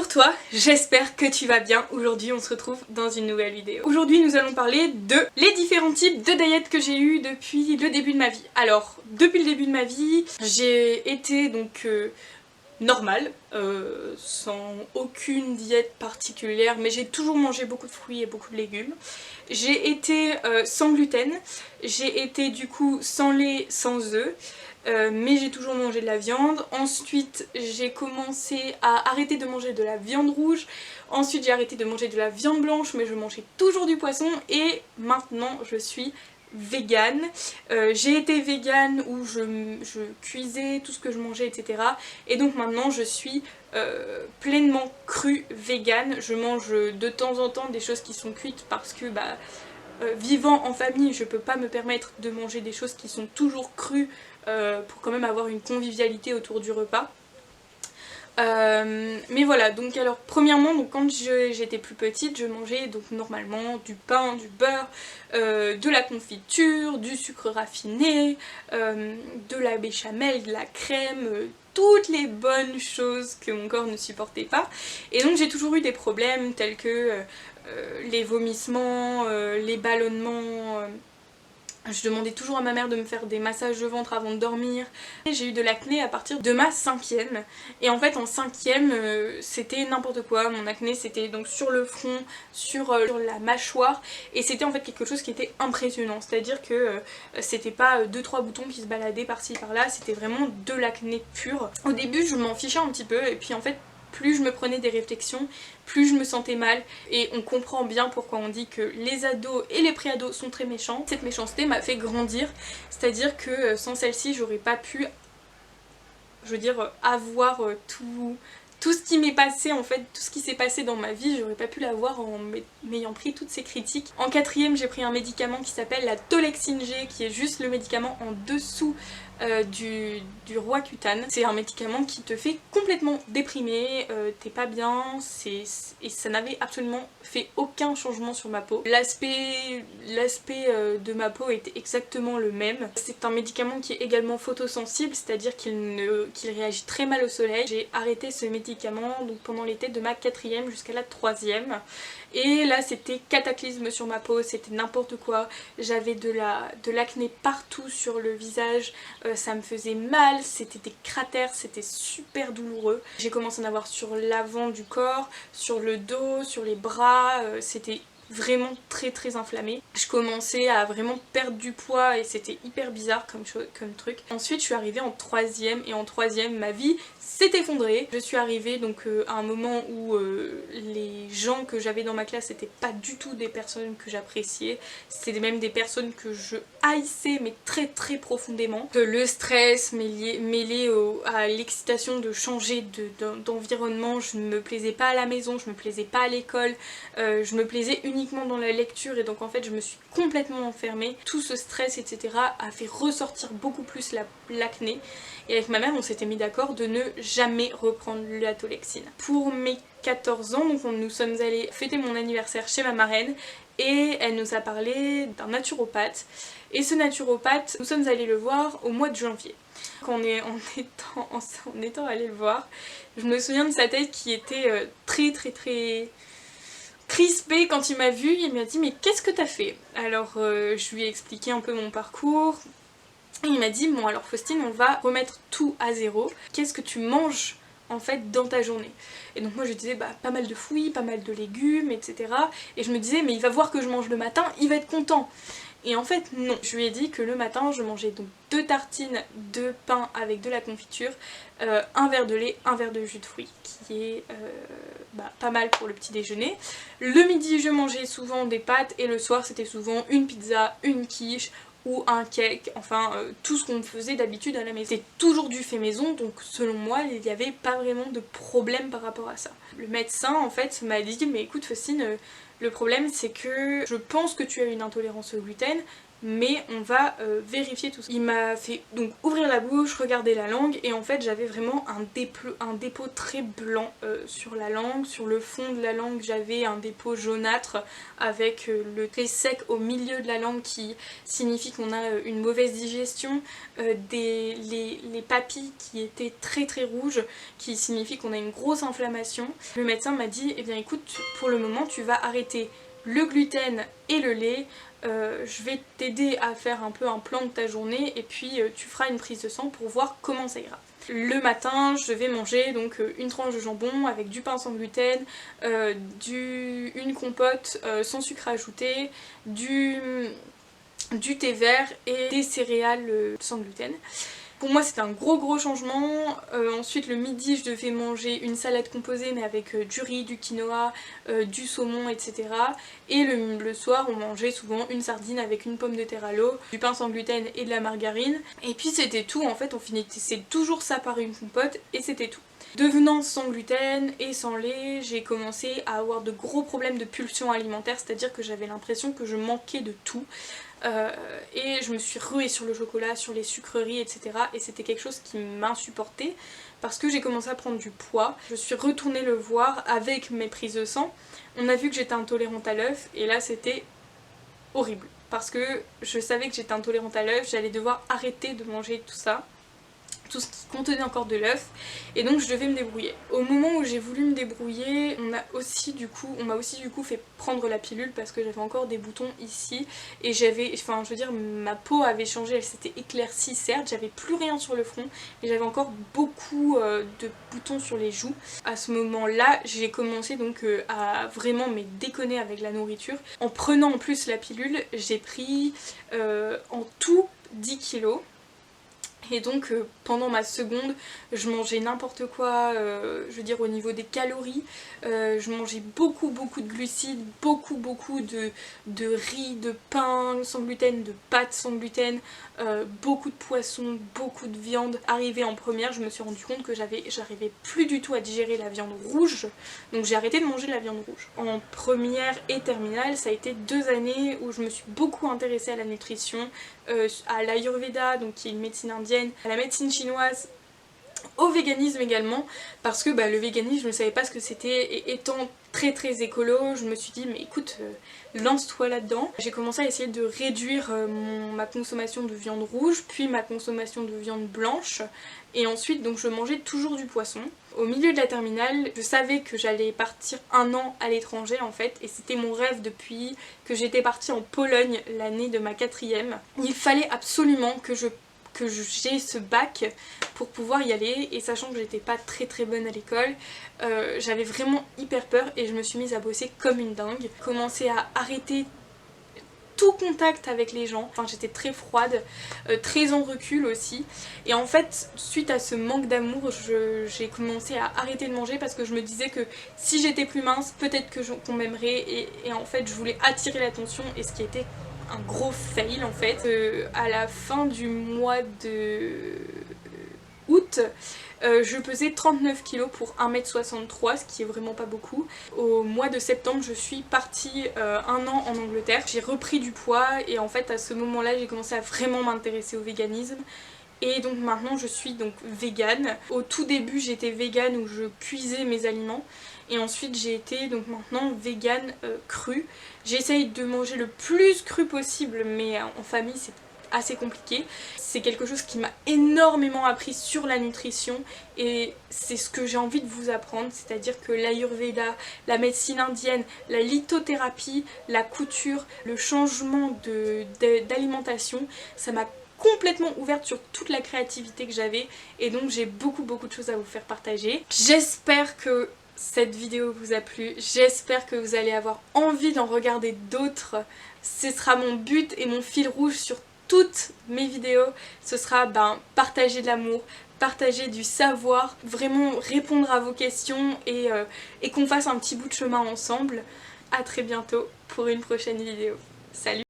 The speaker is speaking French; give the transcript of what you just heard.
Bonjour toi, j'espère que tu vas bien. Aujourd'hui on se retrouve dans une nouvelle vidéo. Aujourd'hui nous allons parler de les différents types de diètes que j'ai eu depuis le début de ma vie. Alors depuis le début de ma vie j'ai été donc normale, sans aucune diète particulière, mais j'ai toujours mangé beaucoup de fruits et beaucoup de légumes. J'ai été sans gluten, j'ai été du coup sans lait, sans œufs. Mais j'ai toujours mangé de la viande. Ensuite j'ai commencé à arrêter de manger de la viande rouge. Ensuite j'ai arrêté de manger de la viande blanche, mais je mangeais toujours du poisson. Et maintenant je suis végane. J'ai été végane où je cuisais tout ce que je mangeais, etc. Et donc maintenant je suis pleinement crue végane. Je mange de temps en temps des choses qui sont cuites parce que vivant en famille, je peux pas me permettre de manger des choses qui sont toujours crues pour quand même avoir une convivialité autour du repas. Mais voilà, donc alors premièrement, donc quand j'étais plus petite, je mangeais donc normalement du pain, du beurre, de la confiture, du sucre raffiné, de la béchamel, de la crème, toutes les bonnes choses que mon corps ne supportait pas. Et donc j'ai toujours eu des problèmes tels que les vomissements, les ballonnements. Je demandais toujours à ma mère de me faire des massages de ventre avant de dormir. J'ai eu de l'acné à partir de ma 5e. Et en fait en 5e c'était n'importe quoi. Mon acné c'était donc sur le front, sur la mâchoire. Et c'était en fait quelque chose qui était impressionnant. C'est à dire que c'était pas 2-3 boutons qui se baladaient par-ci par-là. C'était vraiment de l'acné pur. Au début je m'en fichais un petit peu. Et puis en fait plus je me prenais des réflexions, plus je me sentais mal. Et on comprend bien pourquoi on dit que les ados et les pré-ados sont très méchants. Cette méchanceté m'a fait grandir, c'est-à-dire que sans celle-ci j'aurais pas pu, je veux dire, avoir tout ce qui m'est passé en fait, tout ce qui s'est passé dans ma vie, j'aurais pas pu l'avoir en m'ayant pris toutes ces critiques. En 4e j'ai pris un médicament qui s'appelle la Tolexine G, qui est juste le médicament en dessous du Roaccutane. C'est un médicament qui te fait complètement déprimer, t'es pas bien, et ça n'avait absolument fait aucun changement sur ma peau. L'aspect de ma peau était exactement le même. C'est un médicament qui est également photosensible, c'est-à-dire qu'il réagit très mal au soleil. J'ai arrêté ce médicament donc pendant l'été de ma 4e jusqu'à la 3e. Et là c'était cataclysme sur ma peau, c'était n'importe quoi. J'avais de l'acné partout sur le visage, ça me faisait mal, c'était des cratères, c'était super douloureux. J'ai commencé à en avoir sur l'avant du corps, sur le dos, sur les bras, c'était vraiment très inflammé. Je commençais à vraiment perdre du poids et c'était hyper bizarre comme truc. Ensuite je suis arrivée en 3e et en 3e ma vie s'est effondrée. Je suis arrivée donc à un moment où les gens que j'avais dans ma classe n'étaient pas du tout des personnes que j'appréciais. C'était même des personnes que je haïssais mais très profondément. Le stress mêlé à l'excitation de changer d'environnement, je ne me plaisais pas à la maison, je me plaisais pas à l'école, je me plaisais uniquement dans la lecture et donc en fait je me suis complètement enfermée. Tout ce stress etc a fait ressortir beaucoup plus l'acné et avec ma mère on s'était mis d'accord de ne jamais reprendre la Tolexine. Pour mes 14 ans donc nous sommes allés fêter mon anniversaire chez ma marraine et elle nous a parlé d'un naturopathe et ce naturopathe nous sommes allés le voir au mois de janvier. En étant allés le voir, je me souviens de sa tête qui était très crispé quand il m'a vue. Il m'a dit mais qu'est-ce que t'as fait? Alors je lui ai expliqué un peu mon parcours et il m'a dit bon alors Faustine on va remettre tout à zéro, qu'est-ce que tu manges en fait dans ta journée? Et donc moi je disais pas mal de fruits, pas mal de légumes etc. Et je me disais mais il va voir que je mange le matin, il va être content. Et en fait non, je lui ai dit que le matin je mangeais donc 2 tartines de pain avec de la confiture, un verre de lait, un verre de jus de fruits qui est pas mal pour le petit déjeuner. Le midi je mangeais souvent des pâtes et le soir c'était souvent une pizza, une quiche ou un cake, enfin tout ce qu'on faisait d'habitude à la maison. C'était toujours du fait maison donc selon moi il n'y avait pas vraiment de problème par rapport à ça. Le médecin en fait m'a dit mais écoute Faustine, le problème c'est que je pense que tu as une intolérance au gluten mais on va vérifier tout ça. Il m'a fait donc ouvrir la bouche, regarder la langue, et en fait j'avais vraiment un dépôt très blanc sur la langue. Sur le fond de la langue j'avais un dépôt jaunâtre avec le trait sec au milieu de la langue qui signifie qu'on a une mauvaise digestion, les papilles qui étaient très très rouges qui signifie qu'on a une grosse inflammation. Le médecin m'a dit eh bien écoute, pour le moment tu vas arrêter le gluten et le lait, je vais t'aider à faire un peu un plan de ta journée et puis tu feras une prise de sang pour voir comment ça ira. Le matin je vais manger donc une tranche de jambon avec du pain sans gluten, une compote sans sucre ajouté, du thé vert et des céréales sans gluten. Pour moi c'était un gros changement. Ensuite le midi je devais manger une salade composée mais avec du riz, du quinoa, du saumon, etc. Et le soir on mangeait souvent une sardine avec une pomme de terre à l'eau, du pain sans gluten et de la margarine. Et puis c'était tout, en fait on finissait toujours ça par une compote et c'était tout. Devenant sans gluten et sans lait, j'ai commencé à avoir de gros problèmes de pulsion alimentaire, c'est-à-dire que j'avais l'impression que je manquais de tout. Et je me suis ruée sur le chocolat, sur les sucreries, etc. Et c'était quelque chose qui m'insupportait parce que j'ai commencé à prendre du poids. Je suis retournée le voir avec mes prises de sang. On a vu que j'étais intolérante à l'œuf et là c'était horrible. Parce que je savais que j'étais intolérante à l'œuf, j'allais devoir arrêter de manger tout ça. Tout ce qui contenait encore de l'œuf, et donc je devais me débrouiller. Au moment où j'ai voulu me débrouiller, on m'a aussi du coup fait prendre la pilule parce que j'avais encore des boutons ici et enfin je veux dire ma peau avait changé, elle s'était éclaircie certes, j'avais plus rien sur le front et j'avais encore beaucoup de boutons sur les joues. À ce moment-là, j'ai commencé donc à vraiment me déconner avec la nourriture. En prenant en plus la pilule, j'ai pris en tout 10 kilos. Et donc pendant ma seconde, je mangeais n'importe quoi, je veux dire au niveau des calories, je mangeais beaucoup de glucides, beaucoup de riz, de pain sans gluten, de pâtes sans gluten, beaucoup de poissons, beaucoup de viande. Arrivée en première, je me suis rendu compte que j'arrivais plus du tout à digérer la viande rouge, donc j'ai arrêté de manger de la viande rouge. En première et terminale, ça a été 2 années où je me suis beaucoup intéressée à la nutrition, à l'Ayurveda, donc qui est une médecine indienne, à la médecine chinoise, au véganisme également, parce que le véganisme je ne savais pas ce que c'était, et étant très écolo, je me suis dit mais écoute, lance-toi là-dedans. J'ai commencé à essayer de réduire ma consommation de viande rouge, puis ma consommation de viande blanche, et ensuite donc je mangeais toujours du poisson. Au milieu de la terminale, je savais que j'allais partir 1 an à l'étranger en fait, et c'était mon rêve depuis que j'étais partie en Pologne l'année de ma 4e. Il fallait absolument que j'ai ce bac pour pouvoir y aller, et sachant que j'étais pas très bonne à l'école, j'avais vraiment hyper peur et je me suis mise à bosser comme une dingue. Commencer à arrêter tout contact avec les gens, enfin j'étais très froide, très en recul aussi, et en fait suite à ce manque d'amour j'ai commencé à arrêter de manger parce que je me disais que si j'étais plus mince peut-être qu'on m'aimerait, et en fait je voulais attirer l'attention, et ce qui était un gros fail en fait. À la fin du mois de août, je pesais 39 kg pour 1m63, ce qui est vraiment pas beaucoup. Au mois de septembre, je suis partie 1 an en Angleterre. J'ai repris du poids et en fait à ce moment-là, j'ai commencé à vraiment m'intéresser au véganisme. Et donc maintenant je suis donc végane. Au tout début j'étais végane où je cuisais mes aliments, et ensuite j'ai été donc maintenant végane crue. J'essaye de manger le plus cru possible, mais en famille c'est assez compliqué. C'est quelque chose qui m'a énormément appris sur la nutrition, et c'est ce que j'ai envie de vous apprendre, c'est-à-dire que l'Ayurveda, la médecine indienne, la lithothérapie, la couture, le changement d'alimentation, ça m'a complètement ouverte sur toute la créativité que j'avais, et donc j'ai beaucoup de choses à vous faire partager. J'espère que cette vidéo vous a plu, j'espère que vous allez avoir envie d'en regarder d'autres. Ce sera mon but et mon fil rouge sur toutes mes vidéos, ce sera partager de l'amour, partager du savoir, vraiment répondre à vos questions, et qu'on fasse un petit bout de chemin ensemble. À très bientôt pour une prochaine vidéo. Salut!